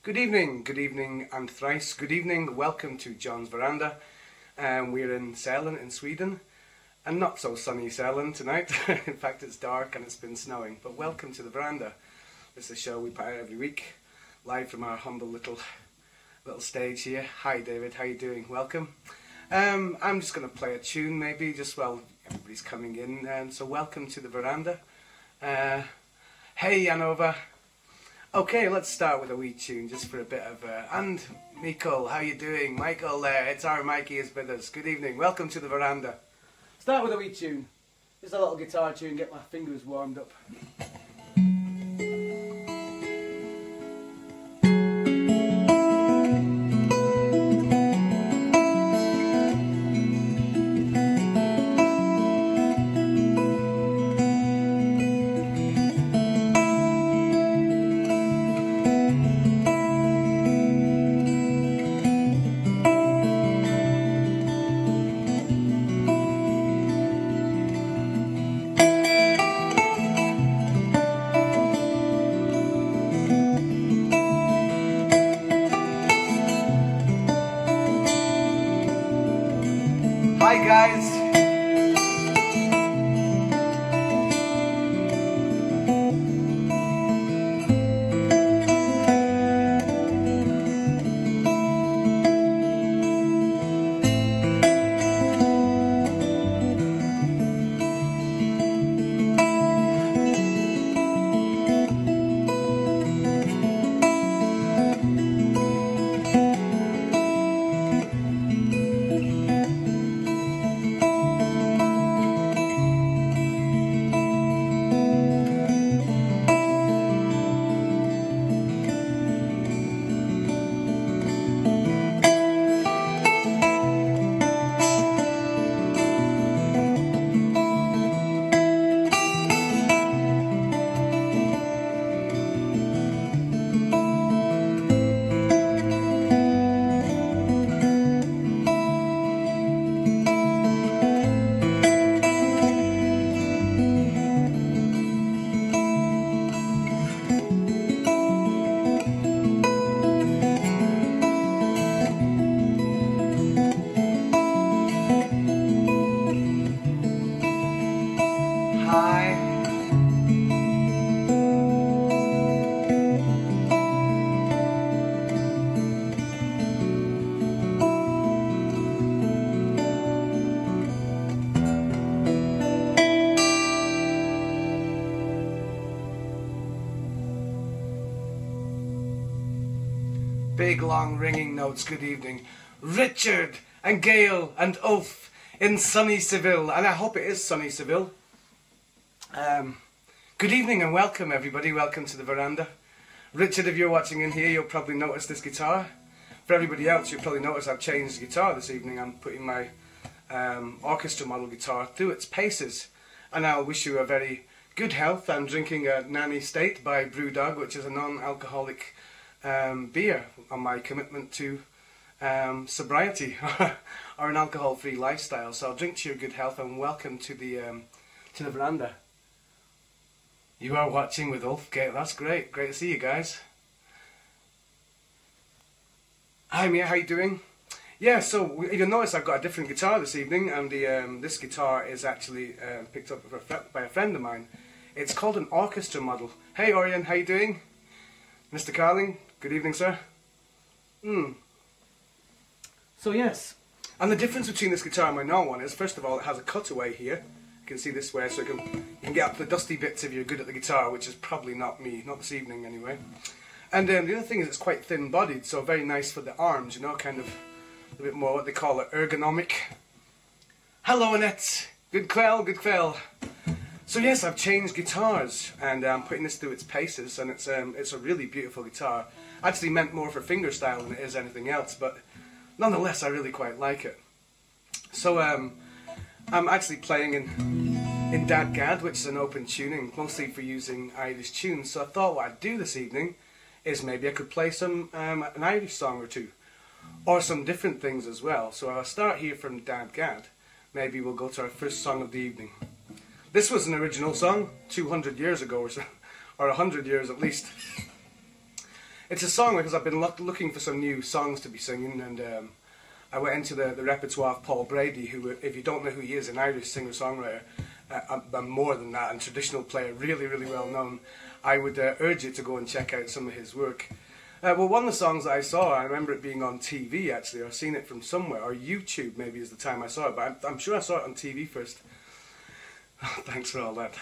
Good evening and thrice good evening. Welcome to John's Veranda. We're in Sälen in Sweden, and not so sunny Sälen tonight. In fact, it's dark and it's been snowing, but welcome to the Veranda. This is a show we put out every week, live from our humble little stage here. Hi David, how you doing? Welcome. I'm just going to play a tune maybe, just while everybody's coming in, so welcome to the Veranda. Hey Janova. Okay, let's start with a wee tune just for a bit of and Michael, how you doing? Michael there, it's our Mikey is with us. Good evening, welcome to the Veranda. Start with a wee tune, just a little guitar tune, get my fingers warmed up. Hi guys! Big long ringing notes, good evening. Richard and Gail and Ulf in sunny Seville, and I hope it is sunny Seville. Good evening and welcome everybody, welcome to the Veranda. Richard, if you're watching in here, you'll probably notice this guitar. For everybody else, you'll probably notice I've changed the guitar this evening. I'm putting my orchestra model guitar through its paces, and I'll wish you a very good health. I'm drinking a Nanny State by Brewdog, which is a non-alcoholic beer on my commitment to sobriety or an alcohol-free lifestyle. So I'll drink to your good health and welcome to the Veranda. You are watching with Ulf Gate. That's great. Great to see you guys. Hi Mia, how you doing? Yeah, so you'll notice I've got a different guitar this evening, and this guitar is actually picked up by a friend of mine. It's called an orchestra model. Hey Orion, how you doing? Mr. Carling, good evening, sir. So yes, and the difference between this guitar and my normal one is, first of all, it has a cutaway here. You can see this way, so you can get up the dusty bits if you're good at the guitar, which is probably not me, not this evening anyway. And the other thing is it's quite thin-bodied, so very nice for the arms, you know, kind of a bit more what they call it, ergonomic. Hello Annette, good quell, good quell. So yes, I've changed guitars, and I'm putting this through its paces, and it's a really beautiful guitar. Actually meant more for fingerstyle than it is anything else, but nonetheless I really quite like it. So I'm actually playing in Dad Gad, which is an open tuning, mostly for using Irish tunes. So I thought what I'd do this evening is maybe I could play some an Irish song or two, or some different things as well. So I'll start here from Dad Gad. Maybe we'll go to our first song of the evening. This was an original song 200 years ago or so, or 100 years at least. It's a song because I've been looking for some new songs to be singing, and I went into the repertoire of Paul Brady, who, if you don't know who he is, an Irish singer-songwriter, and more than that, and traditional player, really, really well known. I would urge you to go and check out some of his work. Well, one of the songs that I saw, I remember it being on TV actually, or seen it from somewhere, or YouTube maybe is the time I saw it, but I'm sure I saw it on TV first. Oh, thanks for all that.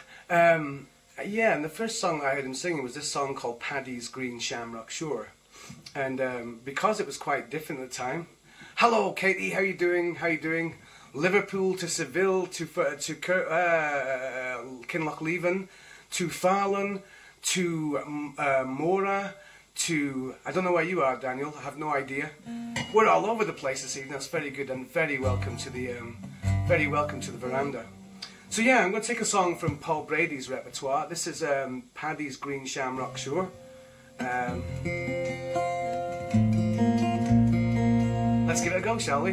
Yeah, and the first song I heard him singing was this song called Paddy's Green Shamrock Shore. And because it was quite different at the time, hello Katie, how you doing? How you doing? Liverpool to Seville to Kinlochleven to Farlan to Mora to, I don't know where you are, Daniel, I have no idea. We're all over the place this evening. That's very good, and very welcome to the veranda. So yeah, I'm going to take a song from Paul Brady's repertoire. This is Paddy's Green Shamrock Shore. Let's give it a go, shall we?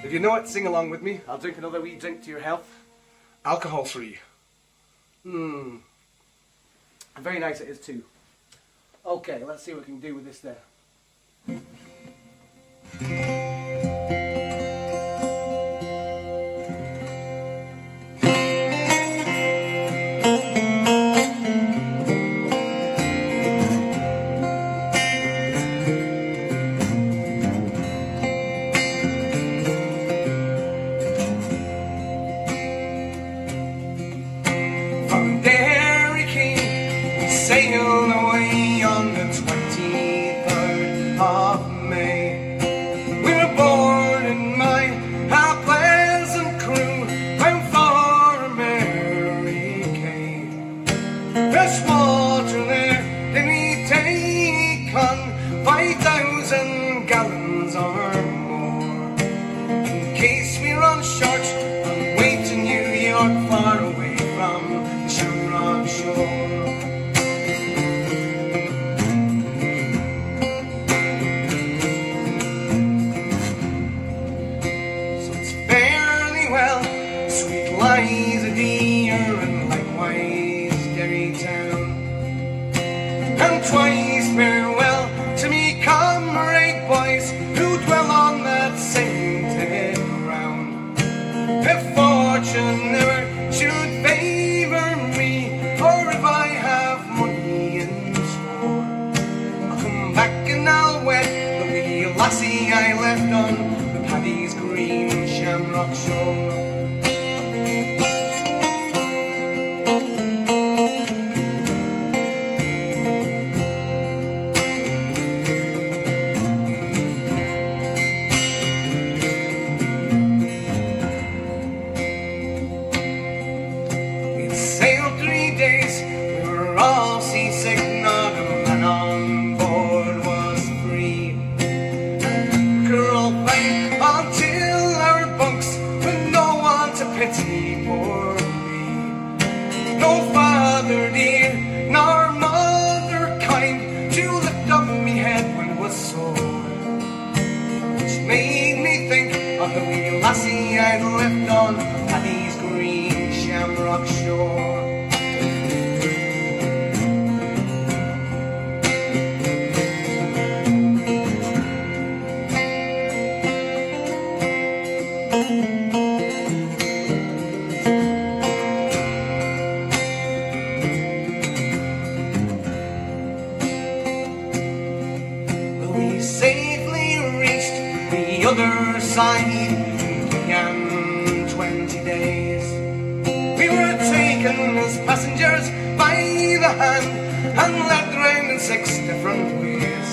If you know it, sing along with me. I'll drink another wee drink to your health. Alcohol free. Very nice it is too. Okay, let's see what we can do with this there. Sailed away on the 23rd of May. We were born in my pleasant crew, bound for America. Fresh water there, did we take on 5,000 gallons or more, in case we run short on the way to New York, far away from the Shamrock shore. Lies a dear and likewise Derry town, and twice farewell to me comrade boys who dwell on that sainted ground. If fortune never should favour me, or if I have money in store, I'll come back and I'll wed the wee lassie I left on the Paddy's Green Shamrock shore. Sailed 3 days, we were all seasick, not a man on board was free. Girl played until our bunks, with no one to pity poor me. No father dear, nor mother kind, to lift up me head when it was sore, which made me think of the wee lassie I'd left on Paddy's Green Shamrock shore. We safely reached the other side in 20 days. We were taken as passengers by the hand and led round in 6 different ways.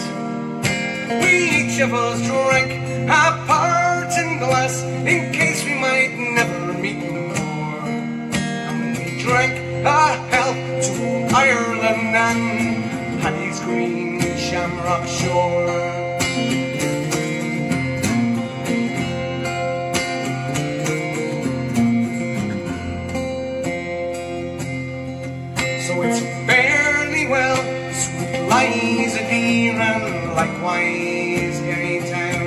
We each of us drank a parting glass in case we might never meet more, and we drank a health to Ireland and Paddy's Green Shamrock shore. So it's fairly well, sweet lies a dear and likewise Derry town,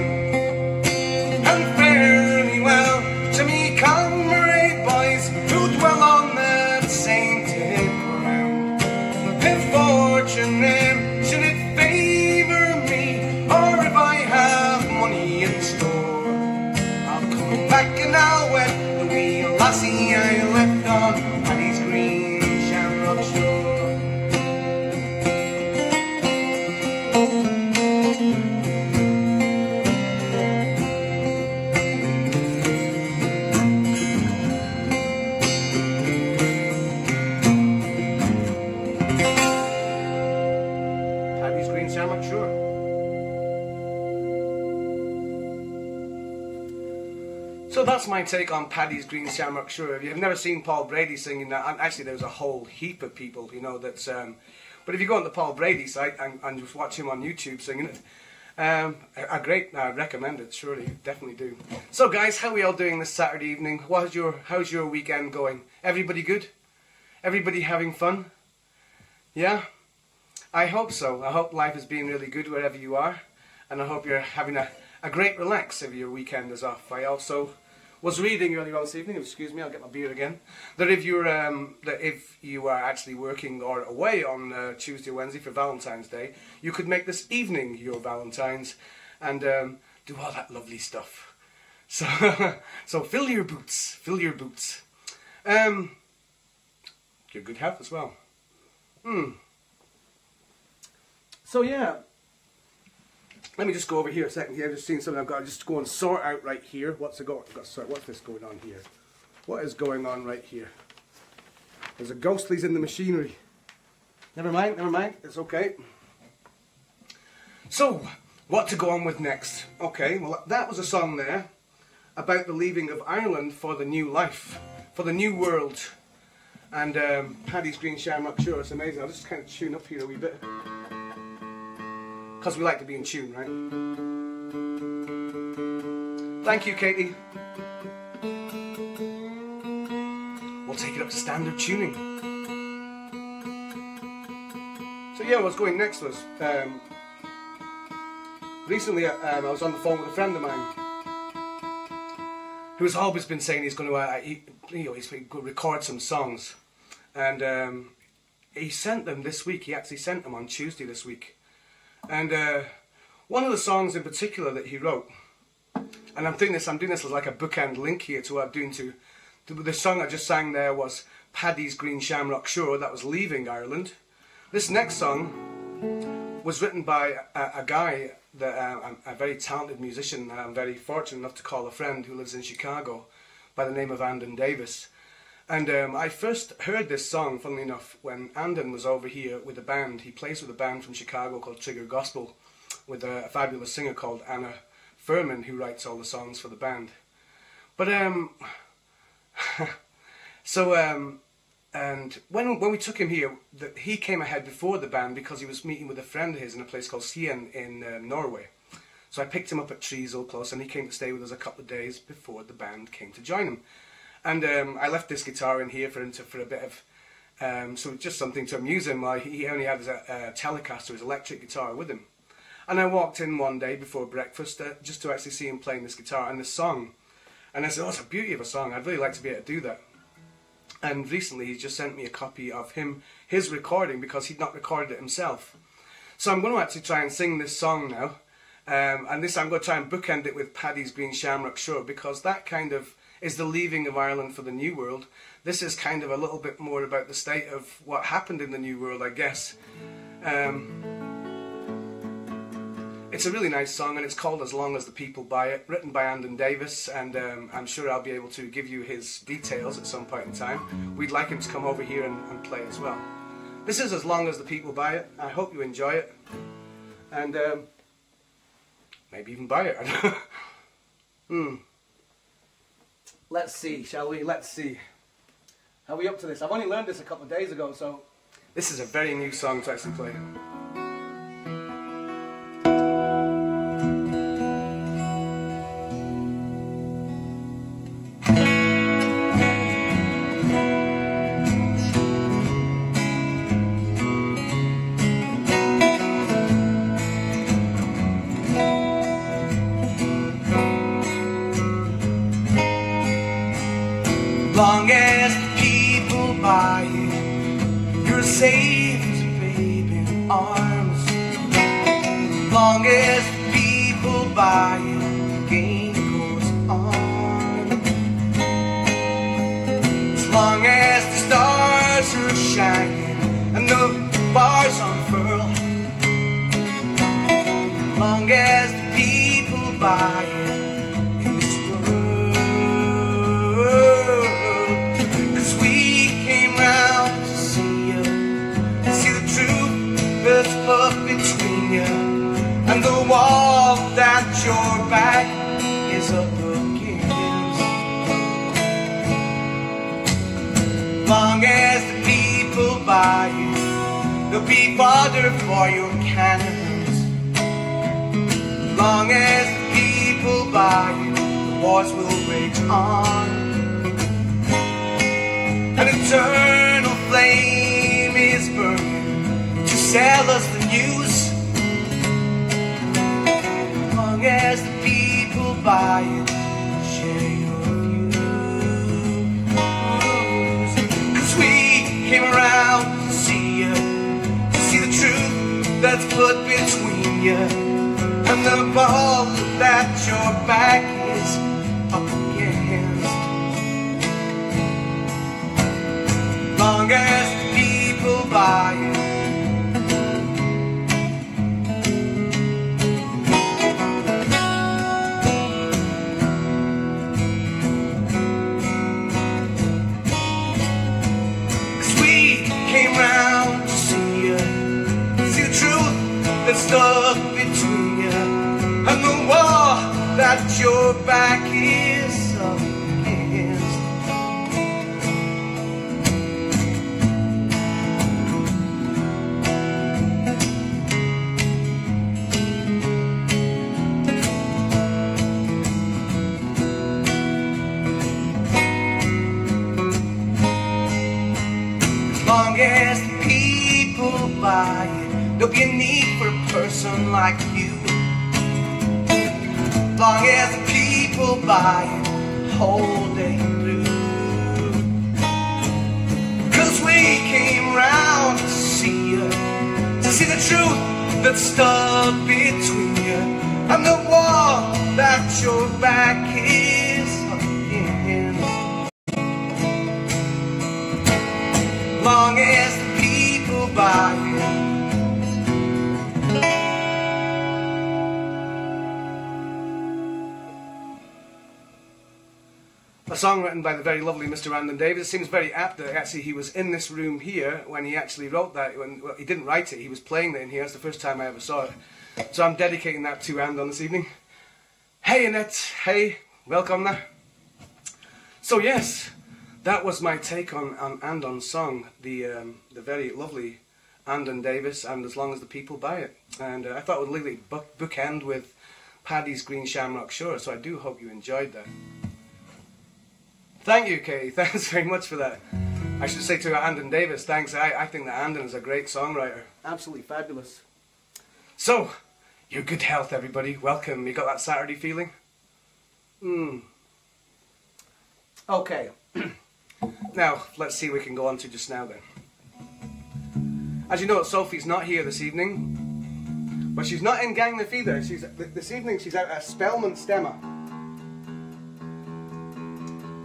and fairly well to me comrade boys who dwell on that sainted ground. If fortune should it favour Shamrock, sure. So that's my take on Paddy's Green Shamrock Sure. If you've never seen Paul Brady singing that, and actually there's a whole heap of people, you know, that's... but if you go on the Paul Brady site and just watch him on YouTube singing it, I recommend it, surely, definitely do. So guys, how are we all doing this Saturday evening? How's your weekend going? Everybody good? Everybody having fun? Yeah? I hope so. I hope life is being really good wherever you are, and I hope you're having a great relax if your weekend is off. I also was reading earlier on this evening, excuse me, I'll get my beer again, that if you are actually working or away on Tuesday or Wednesday for Valentine's Day, you could make this evening your Valentine's and do all that lovely stuff. So, so fill your boots, fill your boots. Your good health as well. So yeah. Let me just go over here a second here. I've just seen something I've got to just go and sort out right here. What's this going on here? What is going on right here? There's a ghostlies in the machinery. Never mind, it's okay. So, what to go on with next? Okay, well that was a song there about the leaving of Ireland for the new life, for the new world. And Paddy's Green Shamrock Sure, it's amazing. I'll just kind of tune up here a wee bit. Because we like to be in tune, right? Thank you, Katie. We'll take it up to standard tuning. So yeah, what's going next was, recently I was on the phone with a friend of mine who has always been saying he's going to, he's going to record some songs. And he sent them this week. He actually sent them on Tuesday this week. And one of the songs in particular that he wrote, and I'm doing this as like a bookend link here to what I'm doing to the song I just sang there was Paddy's Green Shamrock Sure, that was leaving Ireland. This next song was written by a guy, that a very talented musician that I'm very fortunate enough to call a friend who lives in Chicago by the name of Andon Davis. And I first heard this song, funnily enough, when Andon was over here with a band. He plays with a band from Chicago called Trigger Gospel with a fabulous singer called Anna Furman who writes all the songs for the band. But, and when we took him here, he came ahead before the band because he was meeting with a friend of his in a place called Sälen in Norway. So I picked him up at Tresol close and he came to stay with us a couple of days before the band came to join him. And I left this guitar in here for a bit of, so just something to amuse him while he only had his Telecaster, his electric guitar with him. And I walked in one day before breakfast just to actually see him playing this guitar and this song. And I said, oh, it's a beauty of a song, I'd really like to be able to do that. And recently he just sent me a copy of his recording because he'd not recorded it himself. So I'm going to actually try and sing this song now. And this I'm going to try and bookend it with Paddy's Green Shamrock Sure because that kind of is the leaving of Ireland for the New World. This is kind of a little bit more about the state of what happened in the New World, I guess. It's a really nice song and it's called As Long As the People Buy It, written by Andon Davis, and I'm sure I'll be able to give you his details at some point in time. We'd like him to come over here and play as well. This is As Long As the People Buy It. I hope you enjoy it. And maybe even buy it. Let's see, shall we? Let's see. Are we up to this? I've only learned this a couple of days ago, so this is a very new song to actually play. Long as the people buy you, you're safe as a baby in arms. Long as the people buy you, the game goes on. As long as the stars are shining and the bars unfurl. Long as the people buy you. Up between you. buy it, there'll be fodder for your cannons. As long as the people buy it, the wars will rage on. An eternal flame is burning to sell us the news. As long as the people buy it, share your views. 'Cause we came around to see the truth that's put between you and the ball that your back is up against. As long as the people buy it, that's stuck between you and the wall that your back is up against. As long as the people buy it, there'll be a need for a person like you. As long as the people buy it, whole day through. 'Cause we came round to see the truth that's stuck between you and the wall that your back is up against. As long as the people buy it. A song written by the very lovely Mr. Andon Davis. It seems very apt that actually he was in this room here when he actually wrote that. Well, he didn't write it, he was playing it in here. That's the first time I ever saw it. So I'm dedicating that to Andon this evening. Hey Annette, hey, welcome there. So yes, that was my take on Andon's song, the very lovely Andon Davis, and As Long as the People Buy It. And I thought it would legally bookend with Paddy's Green Shamrock Shore, so I do hope you enjoyed that. Thank you, Katie. Thanks very much for that. I should say to Andon Davis, thanks. I think that Andon is a great songwriter. Absolutely fabulous. So, your good health, everybody. Welcome. You got that Saturday feeling? Okay. Now, let's see what we can go on to just now then. As you know, Sophie's not here this evening. But she's not in Gangnef either. This evening she's out at Spelman Stemma.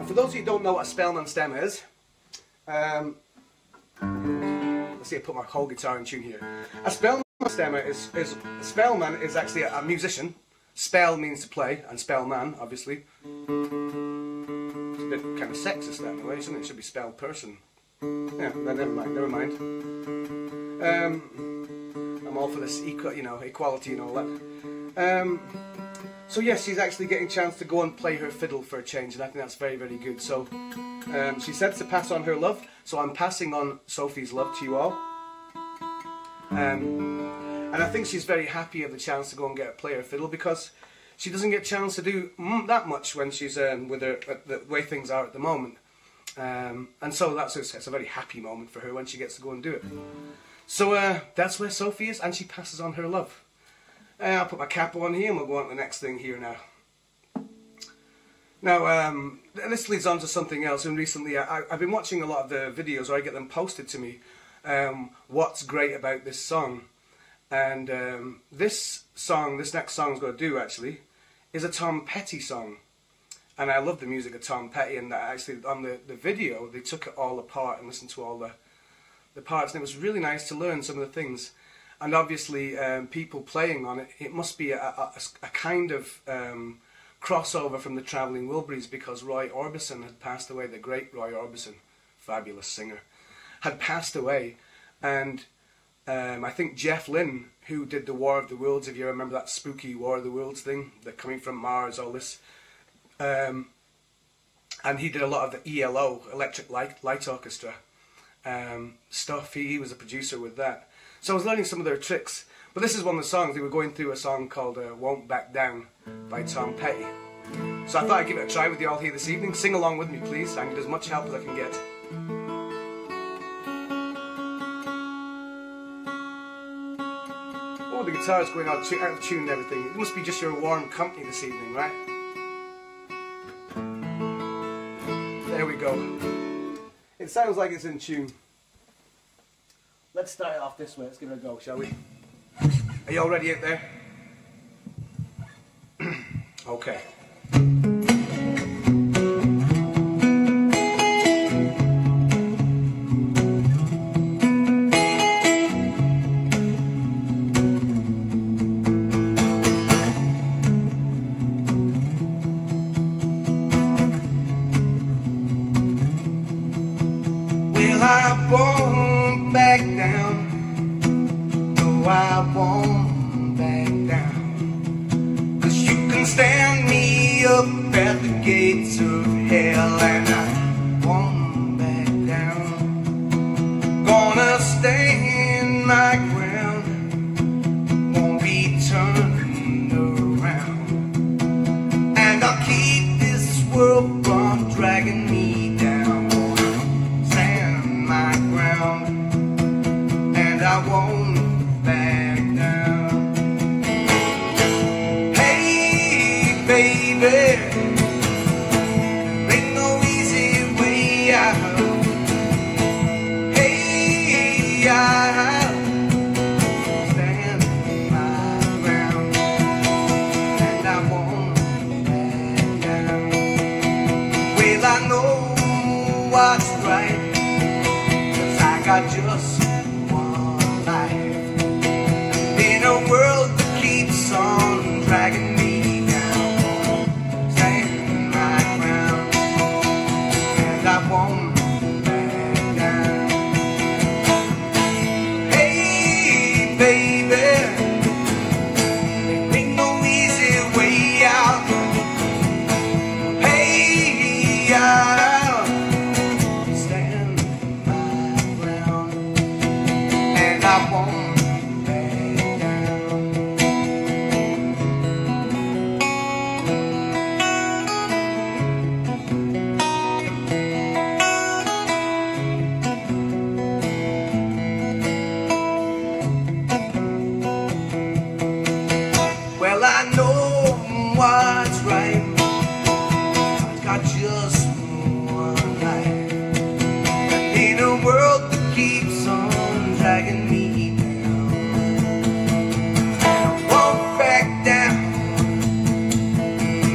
For those of you who don't know what a Spelman Stemma is, let's see, I put my whole guitar in tune here. A Spelman Stemma Spelman is actually a musician. Spell means to play, and Spellman, obviously. It's a bit kind of sexist that in a way, isn't it? It should be spelled person. Yeah, never mind. I'm all for this equality and all that. So yes, she's actually getting a chance to go and play her fiddle for a change, and I think that's very, very good. So she said to pass on her love, so I'm passing on Sophie's love to you all. And I think she's very happy of the chance to go and play her fiddle, because she doesn't get a chance to do that much when she's with the way things are at the moment. And so it's a very happy moment for her when she gets to go and do it. So that's where Sophie is, and she passes on her love. I'll put my cap on here and we'll go on to the next thing here now. Now, this leads on to something else, and recently I've been watching a lot of the videos, or I get them posted to me, what's great about this song. And this next song I'm going to do actually, is a Tom Petty song. And I love the music of Tom Petty, and actually on the video they took it all apart and listened to all the parts, and it was really nice to learn some of the things. And obviously people playing on it, it must be a kind of crossover from the Travelling Wilburys, because Roy Orbison had passed away, the great Roy Orbison, fabulous singer, had passed away. And I think Jeff Lynne, who did the War of the Worlds, if you remember that spooky War of the Worlds thing, the Coming from Mars, all this, and he did a lot of the ELO, Electric Light Orchestra. stuff. He was a producer with that. So I was learning some of their tricks. But this is one of the songs. They were going through a song called Won't Back Down by Tom Petty. So I thought I'd give it a try with you all here this evening. Sing along with me, please. I need as much help as I can get. Oh, the guitar's going out of tune and everything. It must be just your warm company this evening, right? There we go. It sounds like it's in tune. Let's start it off this way. Let's give it a go, shall we? Are you all ready out there? Okay. Well, I won't back down. No, I won't back down. 'Cause you can stand me up at the gates of hell, and I won't back down. Gonna stand my ground, won't be turned around, and I'll keep this world from dragging me down. Gonna stand my ground, and I won't back down. Hey, baby, ain't no easy way out. Hey, I'll stand my ground, and I won't back down. Well, I know what's right, 'cause I got just one life. In a world that keeps on dragging me down, stand my ground, and I won't back down. Hey, baby, there ain't no easy way out. Hey, I'll stand my ground, and I won't back down. Well, I know what's right. I've got just one life, and in a world that keeps on dragging me down, I won't back down.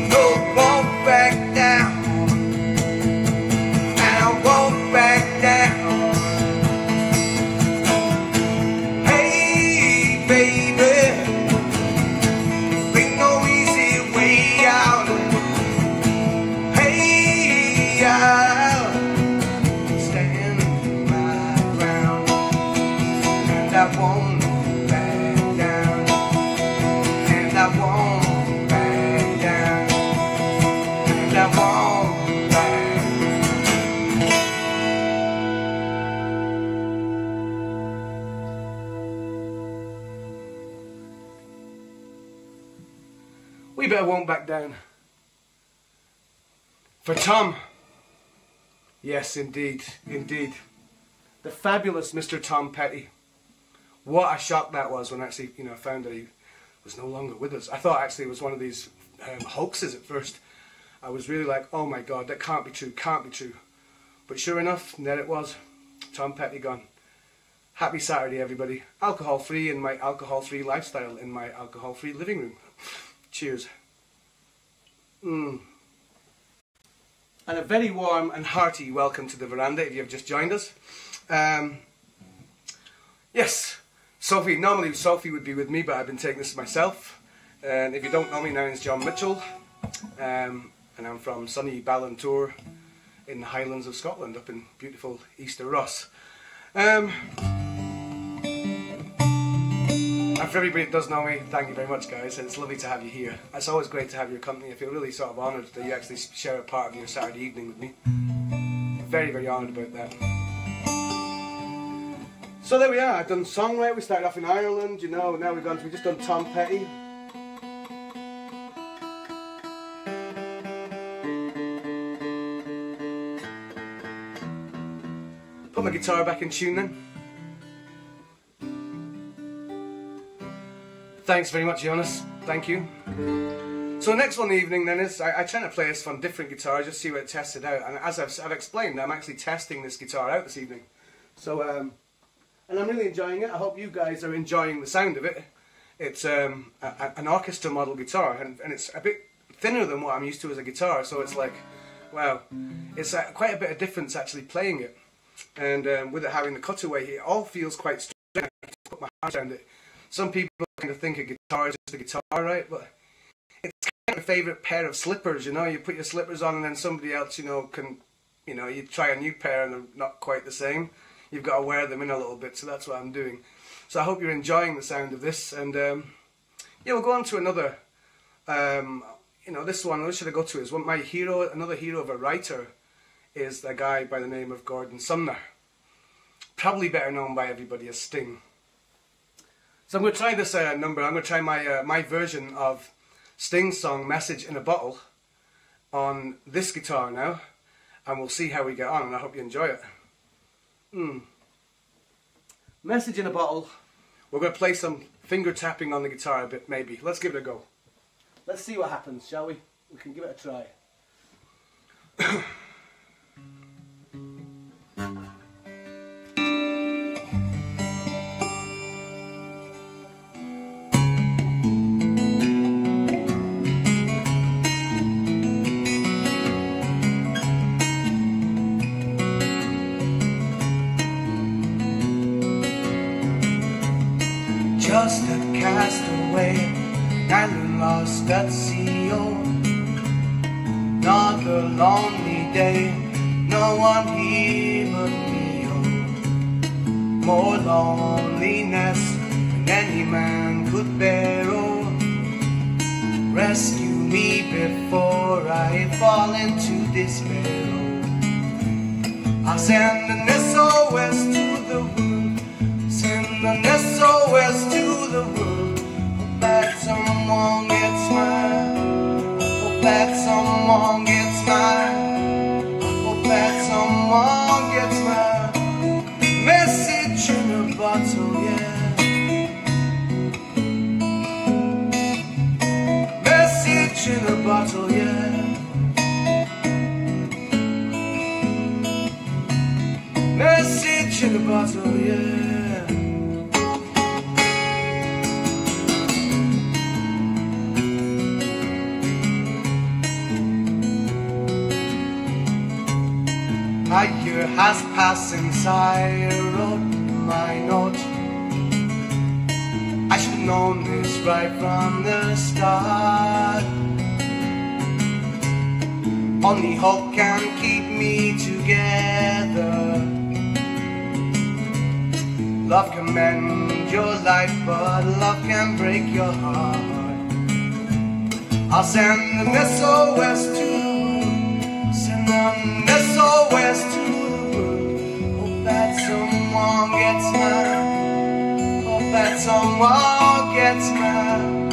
No, won't back down. I won't back down. Hey, baby, ain't no easy way out. Hey, I'll stand my ground, and I won't back down, and I won't back down, and I won't back. We better won't back down. For Tom. Yes, indeed, indeed. The fabulous Mr. Tom Petty. What a shock that was when I actually, found that he was no longer with us. I thought actually it was one of these hoaxes at first. I was really like, oh my God, that can't be true, can't be true. But sure enough, there it was. Tom Petty gone. Happy Saturday, everybody. Alcohol-free in my alcohol-free lifestyle in my alcohol-free living room. Cheers. And a very warm and hearty welcome to the veranda if you have just joined us. Yes, Sofie, normally Sofie would be with me, but I've been taking this myself. And if you don't know me, my name's John Mitchell, and I'm from sunny Ballantour in the Highlands of Scotland, up in beautiful Easter Ross. And for everybody that does know me, thank you very much, guys, and it's lovely to have you here. It's always great to have your company. I feel really sort of honoured that you actually share a part of your Saturday evening with me. Very, very honoured about that. So there we are. I've done songwriting. We started off in Ireland, you know. Now we've just done Tom Petty. Put my guitar back in tune then. Thanks very much, Jonas. Thank you. So next one evening then is, I try to play this on different guitars, just see where it tests it out. And as I've explained, I'm actually testing this guitar out this evening. So, and I'm really enjoying it. I hope you guys are enjoying the sound of it. It's an orchestra model guitar, and it's a bit thinner than what I'm used to as a guitar. So it's like, wow, it's quite a bit of difference actually playing it. And with it having the cutaway here, it all feels quite strange. I can put my hands around it. Some people kind of think a guitar is just a guitar, right? But it's kind of my favourite pair of slippers, you know. You put your slippers on and then somebody else, you know, you try a new pair and they're not quite the same. You've got to wear them in a little bit, so that's what I'm doing. So I hope you're enjoying the sound of this. And yeah, we'll go on to another, you know, this one, what should I go to? Is one, my hero, another hero of a writer is a guy by the name of Gordon Sumner. Probably better known by everybody as Sting. So I'm going to try this number. I'm going to try my version of Sting's song Message in a Bottle on this guitar now, and we'll see how we get on, and I hope you enjoy it. Message in a Bottle. We're going to play some finger tapping on the guitar a bit, maybe. Let's give it a go. Let's see what happens, shall we? We can give it a try. Just a castaway, island lost at sea, oh. Another lonely day, no one here but me, oh. More loneliness than any man could bear, oh. Rescue me before I fall into despair, oh. I'll send an SOS to the world, send an SOS to the world. Hope that someone gets mine. Hope that someone gets mine. Hope that someone gets mine. Message in a bottle, yeah. Message in a bottle, yeah. Message in a bottle, yeah. A year has passed since I wrote my note. I should have known this right from the start. Only hope can keep me together. Love can mend your life, but love can break your heart. I'll send an SOS to the world, send an SOS to the world. Hope that someone gets mine. Hope that someone gets mine.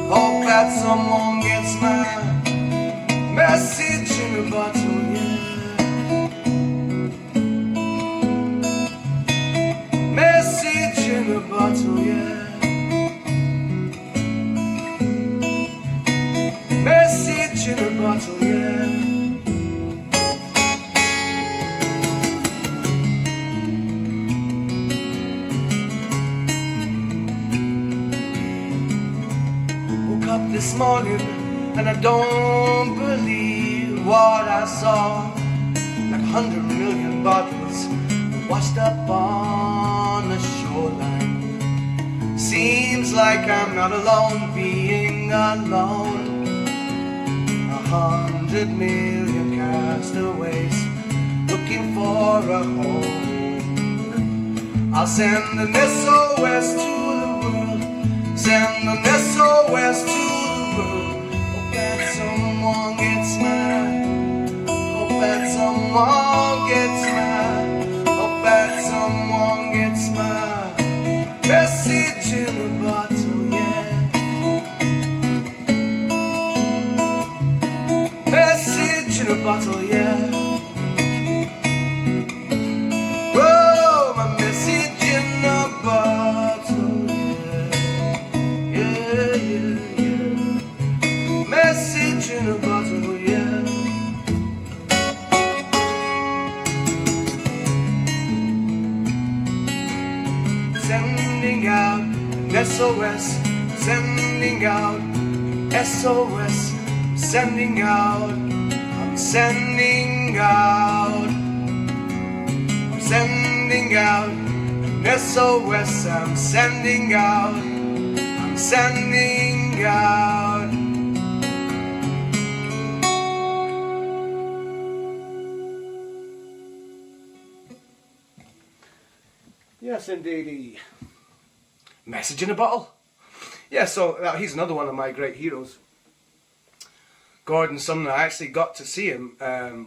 Hope that someone gets mine. Message in a bottle, yeah. Message in a bottle, yeah. Message in a bottle, yeah. Woke up this morning and I don't believe what I saw. Like 100 million bottles washed up on the shoreline. Seems like I'm not alone being alone. 100 million castaways looking for a home. I'll send an SOS to the world, send an SOS to the world. Hope that someone gets mine. Hope that someone gets mine. Hope that someone gets mine. SOS, sending out, SOS, sending out, I'm sending out, I'm sending out, SOS, I'm sending out, I'm sending out. Yes, indeedy. Message in a bottle. Yeah, so he's another one of my great heroes. Gordon Sumner, I actually got to see him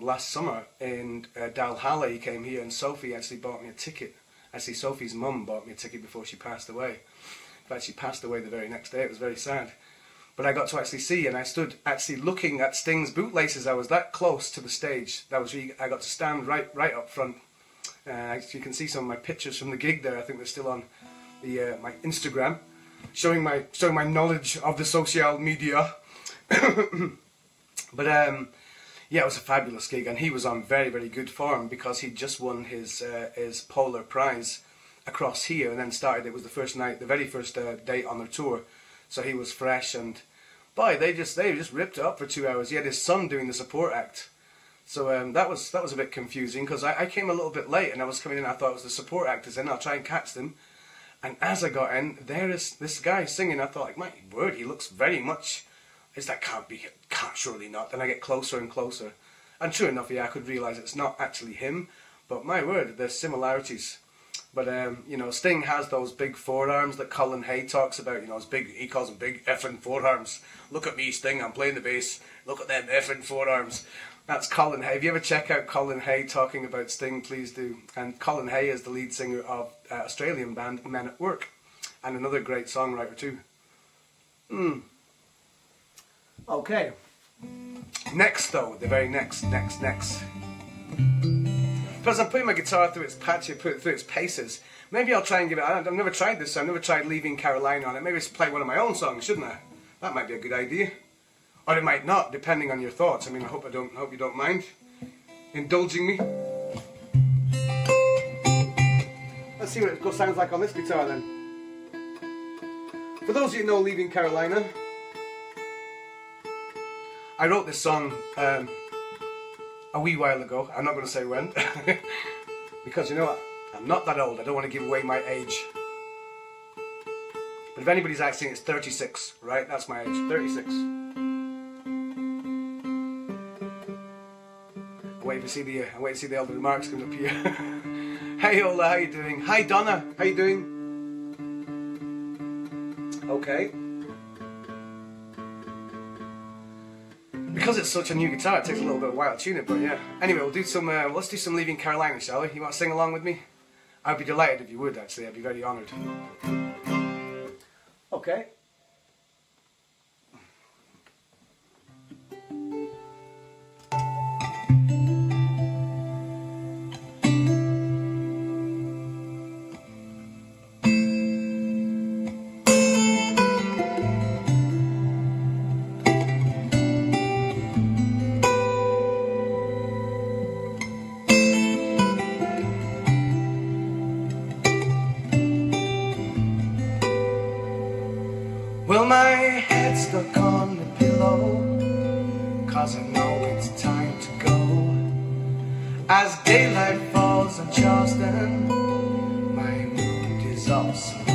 last summer in Dalecarlia. He came here and Sofie actually bought me a ticket. Actually, Sofie's mum bought me a ticket before she passed away. In fact, she passed away the very next day. It was very sad. But I got to actually see, and I stood actually looking at Sting's bootlaces. I was that close to the stage. That was really, I got to stand right up front. You can see some of my pictures from the gig there. I think they're still on the my Instagram, showing my knowledge of the social media. But yeah, it was a fabulous gig, and he was on very, very good form because he'd just won his Polar Prize across here, and then started. It was the first night, the very first date on their tour, so he was fresh, and boy, they just ripped it up for 2 hours. He had his son doing the support act. So that was a bit confusing because I came a little bit late and I was coming in. I thought it was the support actors in. I'll try and catch them. And as I got in, there is this guy singing. I thought, like, my word, he looks very much. That can't surely not. Then I get closer and closer, and true enough, yeah, I could realise it's not actually him. But my word, there's similarities. But you know, Sting has those big forearms that Colin Hay talks about. You know, his big. He calls them big effing forearms. Look at me, Sting. I'm playing the bass. Look at them effing forearms. That's Colin Hay. If you ever check out Colin Hay talking about Sting, please do. And Colin Hay is the lead singer of Australian band Men at Work, and another great songwriter too. Okay. Next though, the very next. Because I'm putting my guitar through its patch, through its paces. Maybe I'll try and give it. I've never tried this. I've never tried Leaving Carolina on it. Maybe I should play one of my own songs, shouldn't I? That might be a good idea. Or it might not, depending on your thoughts. I mean, I hope you don't mind indulging me. Let's see what it sounds like on this guitar then. For those of you who know Leaving Carolina, I wrote this song a wee while ago. I'm not going to say when, because you know what? I'm not that old. I don't want to give away my age. But if anybody's asking, it's 36, right? That's my age, 36. I'm waiting to see the elder remarks coming up here. Hey Ola, how you doing? Hi Donna, how you doing? Okay. Because it's such a new guitar, it takes a little bit of a while to tune it, but yeah. Anyway, we'll do some. Let's do some Leaving Carolina, shall we? You want to sing along with me? I'd be delighted if you would. Actually, I'd be very honoured. Okay. Well, my head's stuck on the pillow, 'cause I know it's time to go. As daylight falls on Charleston, my mood is also low.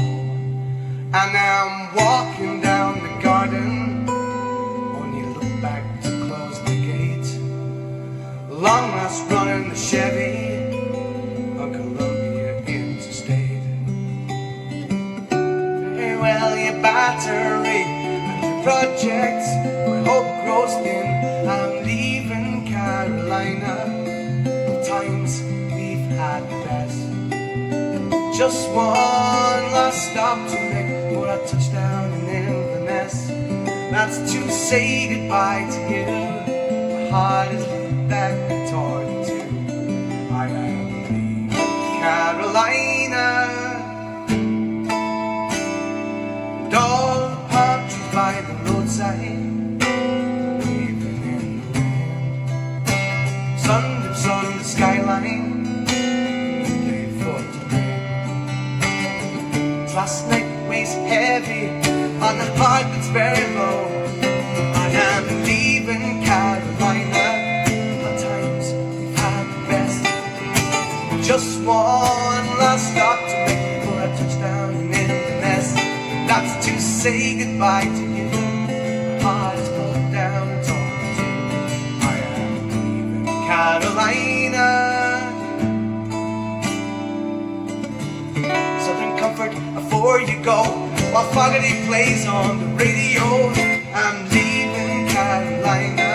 And I'm walking down the garden, only look back to close the gate. Long last running the Chevy on Columbia Interstate. Farewell your battery and your projects, where hope grows thin. I'm leaving Carolina, the times we've had the best. Just one last stop to make for a touchdown in Inverness. That's to say goodbye to you. My heart is back torn in two. I am leaving Carolina. And all the palm trees by the roadside, waving in the wind. Sun dips on the skyline, last night weighs heavy city on a heart that's very low. I am leaving Carolina. At times we've had the best. Just one last stop to make before I touch down in Inverness. That's to say goodbye to you. My heart is pulled down and torn in two. I am leaving Carolina. Southern comfort before you go, while Fogarty plays on the radio. I'm leaving Carolina.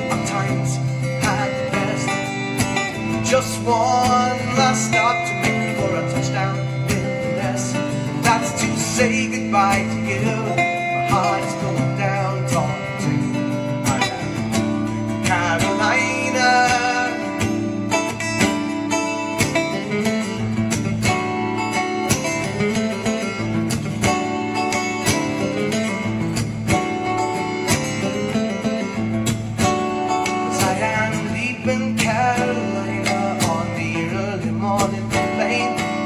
Our times had the best. Just one last stop to make before I touch down in Inverness. That's to say goodbye to you. My heart is going down, talking to you. I am leaving Carolina.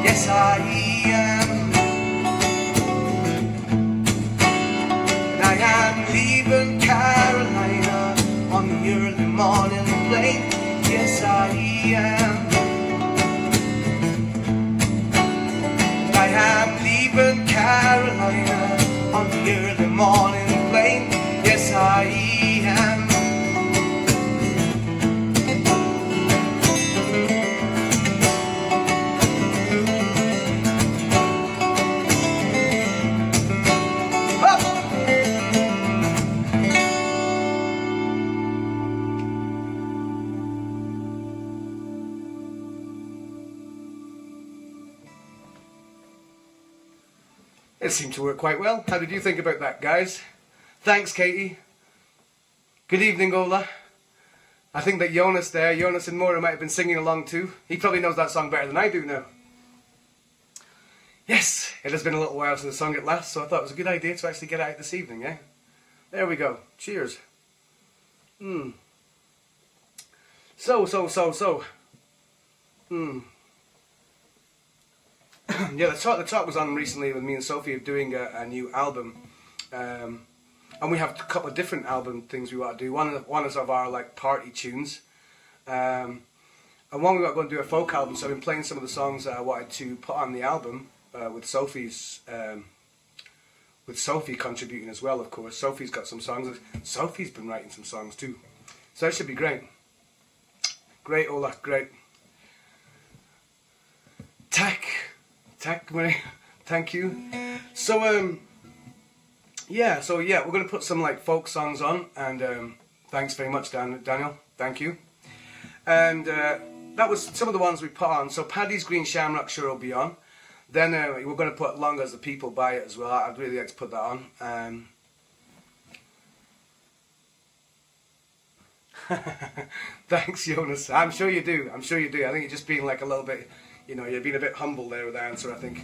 Yes, I am. And I am leaving Carolina on the early morning plane. Yes, I am. And I am leaving Carolina on the early morning plane. Yes, I am. It seemed to work quite well. How did you think about that, guys? Thanks, Katie. Good evening, Ola. I think that Jonas there, Jonas and Maura might have been singing along too. He probably knows that song better than I do now. Yes, it has been a little while since the song at last, so I thought it was a good idea to actually get out this evening, eh? There we go. Cheers. So. Yeah, the talk was on recently with me and Sofie of doing a new album, and we have a couple of different album things we want to do. One is of our like party tunes, and one we were going to do a folk album. So I've been playing some of the songs that I wanted to put on the album with Sofie's with Sofie contributing as well. Of course, Sofie's got some songs. Sofie's been writing some songs too, so that should be great. Great, Ola, great. Thank you. So yeah, we're going to put some like folk songs on, and thanks very much, Daniel. Thank you. And that was some of the ones we put on. So Paddy's Green Shamrock sure will be on. Then we're going to put Long As the People Buy It as well. I'd really like to put that on. Thanks, Jonas. I'm sure you do. I think you're just being like a little bit, you know, you're being a bit humble there with the answer, I think.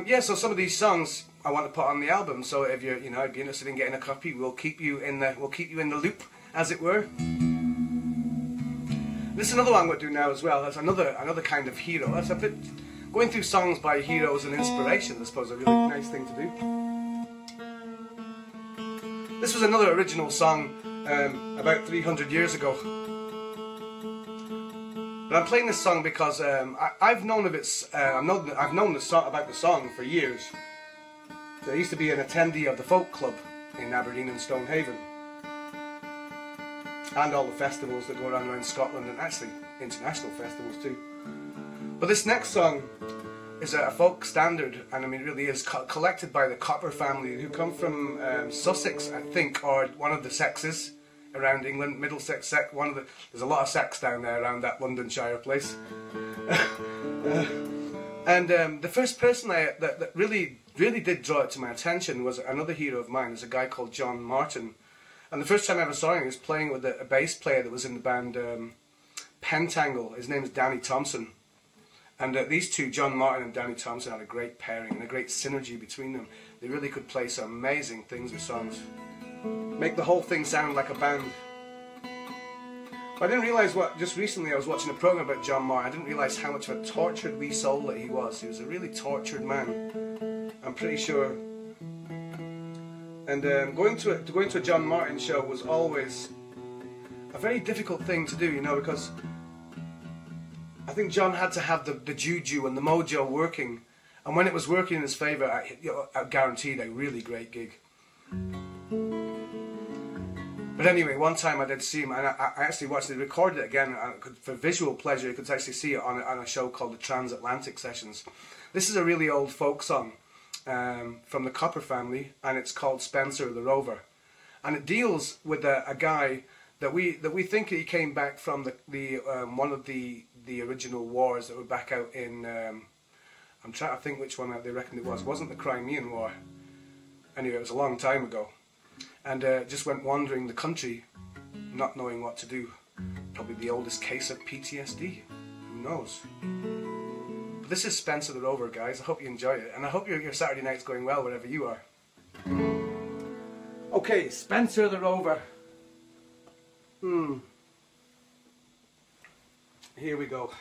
Yeah, so some of these songs I want to put on the album. So if you're, you know, if you're interested in getting a copy, we'll keep you in the loop, as it were. This is another one we'll do now as well. That's another kind of hero. That's a bit going through songs by heroes and inspiration. I suppose a really nice thing to do. This was another original song about 300 years ago. But I'm playing this song because I've known of its. I've known about the song for years. So I used to be an attendee of the folk club in Aberdeen and Stonehaven, and all the festivals that go around Scotland, and actually international festivals too. But this next song is a folk standard, and I mean, it really is collected by the Copper family, who come from Sussex, I think, or one of the sexes around England, Middlesex. There's a lot of sex down there around that Londonshire place. And the first person that really did draw it to my attention was another hero of mine. There's a guy called John Martin, and the first time I ever saw him, he was playing with a bass player that was in the band Pentangle. His name is Danny Thompson. And these two, John Martin and Danny Thompson, had a great pairing and a great synergy between them. They really could play some amazing things with songs. Make the whole thing sound like a band. But I didn't realise just recently I was watching a programme about John Martin. I didn't realise how much of a tortured wee soul that he was. He was a really tortured man. I'm pretty sure And going to a John Martin show was always a very difficult thing to do, you know, because I think John had to have the juju and the mojo working, and when it was working in his favour, I guaranteed a really great gig. But anyway, one time I did see him, and I actually watched it, recorded it again, and for visual pleasure, you could actually see it on a show called the Transatlantic Sessions. This is a really old folk song from the Copper family, and it's called Spencer the Rover. And it deals with a guy that we think he came back from one of the original wars that were back out in, I'm trying to think which one they reckon it was. It wasn't the Crimean War. Anyway, it was a long time ago. And just went wandering the country, not knowing what to do. Probably the oldest case of PTSD. Who knows? But this is Spencer the Rover, guys. I hope you enjoy it. And I hope your Saturday night's going well wherever you are. Okay, Spencer the Rover. Here we go.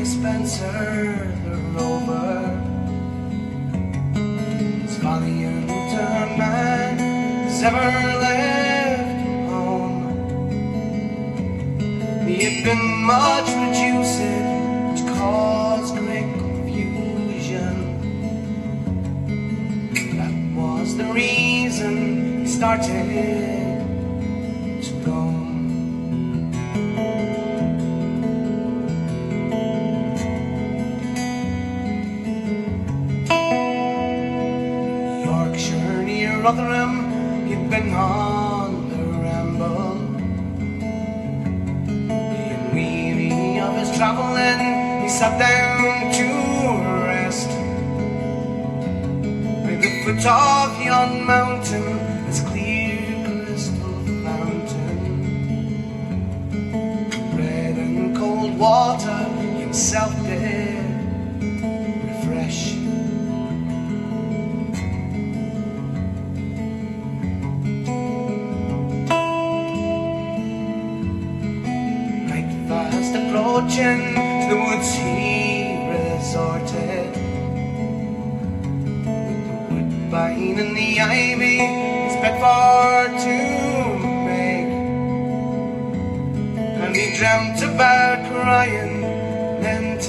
Spencer the Rover, as valiant a man as ever left home. He had been much reduced, which caused great confusion. That was the reason he started to roam. Rotherham, he'd been on the ramble, being weary of his travelling, he sat down to rest by the foot of yon mountain, its clear crystal fountain. Bread and cold water himself did refresh. Approaching to the woods he resorted, with the woodbine and the ivy his bed for to make. And he dreamt about crying and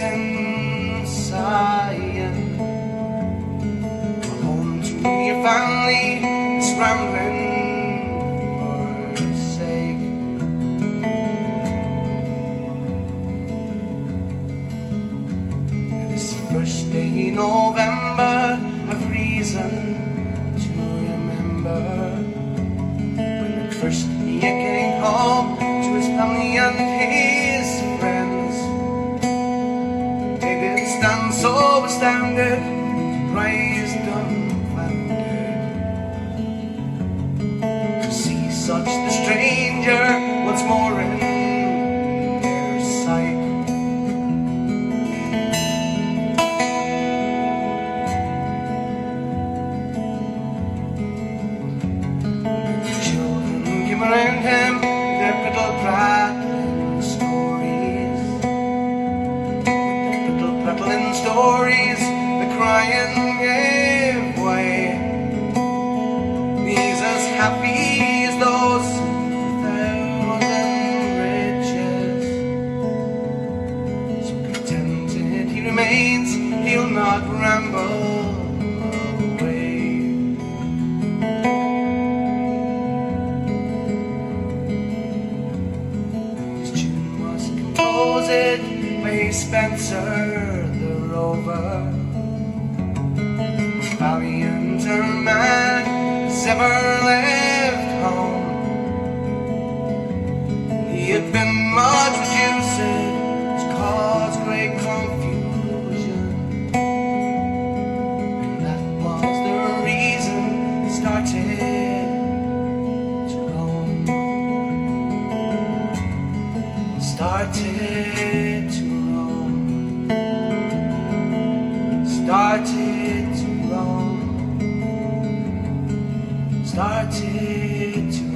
sighing, home to your family, scrambling for sake. First day in November, I've reason to remember, when at first he came home to his family and his friends. They didn't stand so astounded, surprised, dumbfounded, to see such the stranger once more in their sight. Around him, their brittle prattling stories, with the brittle prattling stories, the crying gave way. He's as happy as those with 1,000 riches, so contented he remains, he'll not ramble. By Spencer the Rover, valiant a man as ever left home. He had been much reduced, which caused great confusion, and that was the reason he started to roam. started to roam, started to roam, started to roam.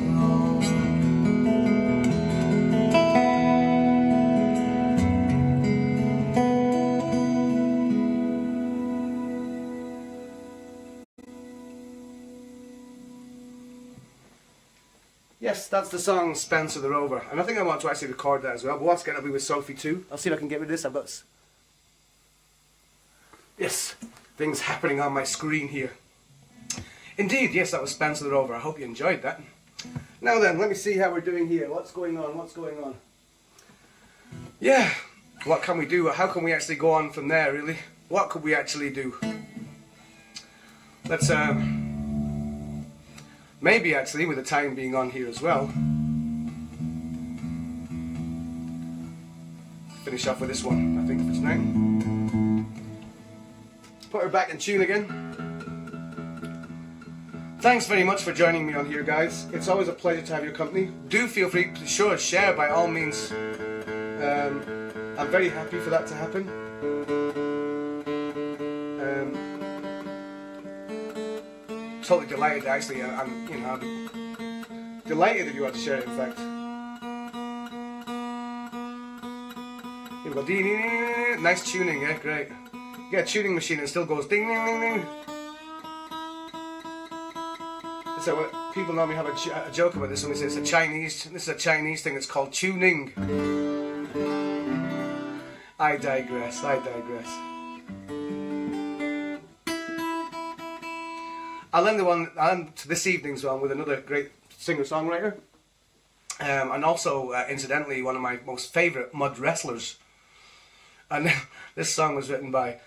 Yes, that's the song Spencer the Rover, and I think I want to actually record that as well, but once again I'll be with Sofie too. I'll see if I can get rid of this. I've got... Yes, things happening on my screen here. Indeed, yes, that was Spencer the Rover. I hope you enjoyed that. Now then, let me see how we're doing here. What's going on? What's going on? Yeah, what can we do? How can we actually go on from there, really? What could we actually do? Let's, maybe actually, with the time being on here as well, finish off with this one, I think, for tonight. Put her back in tune again. Thanks very much for joining me on here, guys. It's always a pleasure to have your company. Do feel free to sure share by all means. I'm very happy for that to happen. Totally delighted, actually. I'm delighted if you want to share it. In fact, here we go. Ding, ding, ding. Nice tuning, yeah, great. You get a tuning machine and it still goes ding, ding, ding, ding. So people normally have a joke about this when they say it's a Chinese. This is a Chinese thing. It's called tuning. I digress. I digress. I'll end to this evening's one with another great singer-songwriter, and also, incidentally, one of my most favourite mud wrestlers. And this song was written by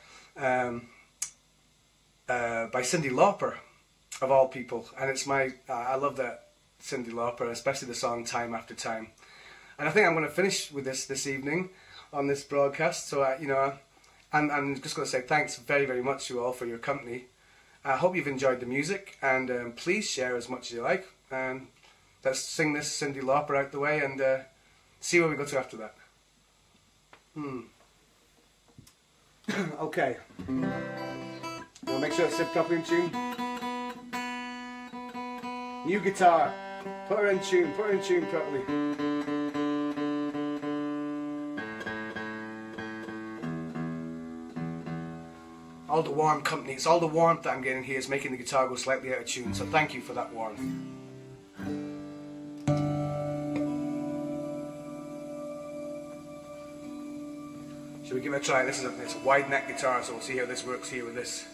Cyndi Lauper, of all people, and it's my I love that Cyndi Lauper, especially the song Time After Time. And I think I'm going to finish with this evening on this broadcast. So I'm just going to say thanks very, very much to you all for your company. I hope you've enjoyed the music, and please share as much as you like. And let's sing this Cyndi Lauper out the way and see where we go to after that. Okay. Now make sure it's set properly in tune. New guitar. Put her in tune. Put her in tune properly. All the warm company, it's all the warmth that I'm getting here is making the guitar go slightly out of tune, so thank you for that warmth. Should we give it a try? It's a wide neck guitar, so we'll see how this works here with this.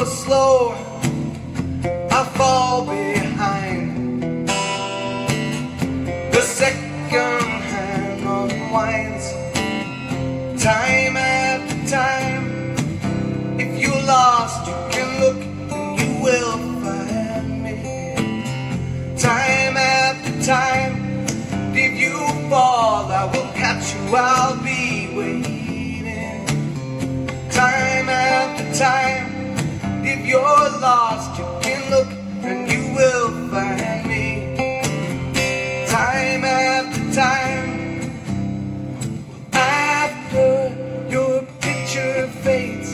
Slow, I fall behind. The second hand unwinds, time after time. If you're lost, you can look and you will find me. Time after time. If you fall, I will catch you, I'll be waiting. Time after time. If you're lost, you can look and you will find me. Time after time. After your picture fades,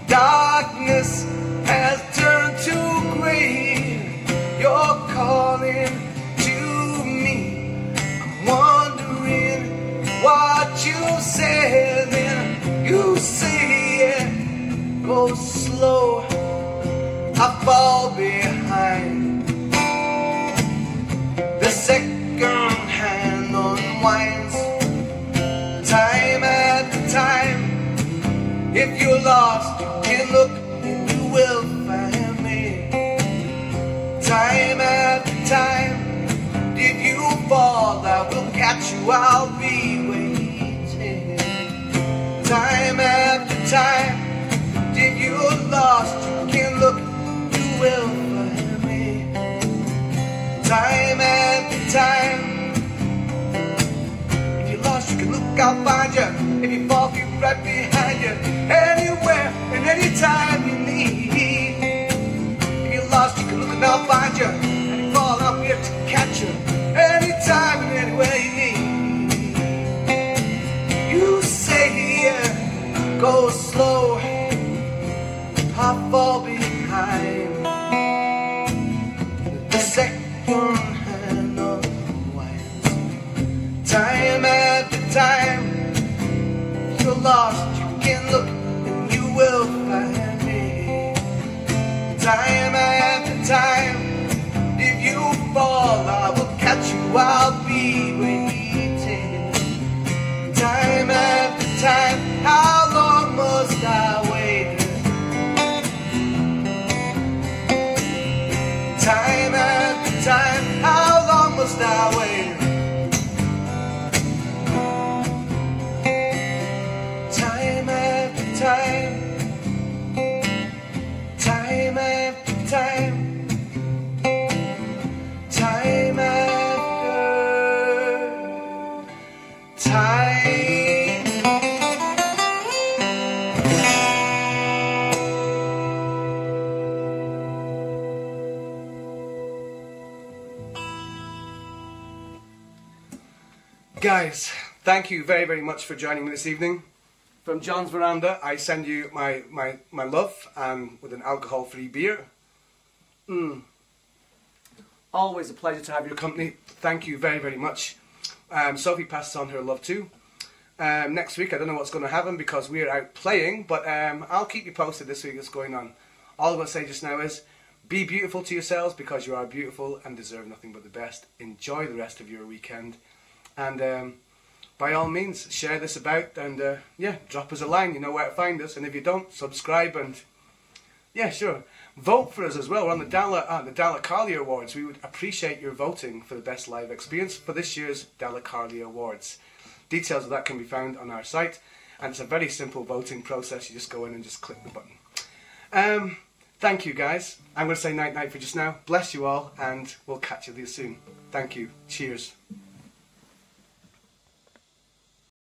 darkness has turned to gray. You're calling to me. I'm wondering what you said. Then you say, go slow, I fall behind. The second hand unwinds, If you're lost, you can look and you will find me. Time after time, and if you fall, I will catch you, I'll be waiting. Time after time, and if you're lost, you can look, you will find me. Time after time, if you're lost, you can look, I'll find you. If you fall, keep right behind you. Anywhere and anytime you need. If you're lost, you can look and I'll find you. And you fall, I'll be here to catch you. Anytime and anywhere you need. You say go slow, I fall behind. The second hand unwinds. Time after time, if you're lost, you can look and you will find me. Time after time, if you fall, I will catch you, I'll be waiting. Time after time, how long must I wait? Time after time, how long must I wait? Time after time, time after time, time after time. Guys, thank you very, very much for joining me this evening. From John's Veranda, I send you my love, and with an alcohol-free beer. Always a pleasure to have your company. Thank you very, very much. Sophie passes on her love too. Next week, I don't know what's going to happen because we're out playing, but I'll keep you posted this week what's going on. All I'm going to say just now is, be beautiful to yourselves because you are beautiful and deserve nothing but the best. Enjoy the rest of your weekend. And by all means, share this about and yeah, drop us a line. You know where to find us. And if you don't, subscribe and yeah, sure. Vote for us as well. We're on the Dalecarlia Awards. We would appreciate your voting for the best live experience for this year's Dalecarlia Awards. Details of that can be found on our site. And it's a very simple voting process. You just go in and just click the button. Thank you, guys. I'm going to say night-night for just now. Bless you all, and we'll catch you soon. Thank you. Cheers.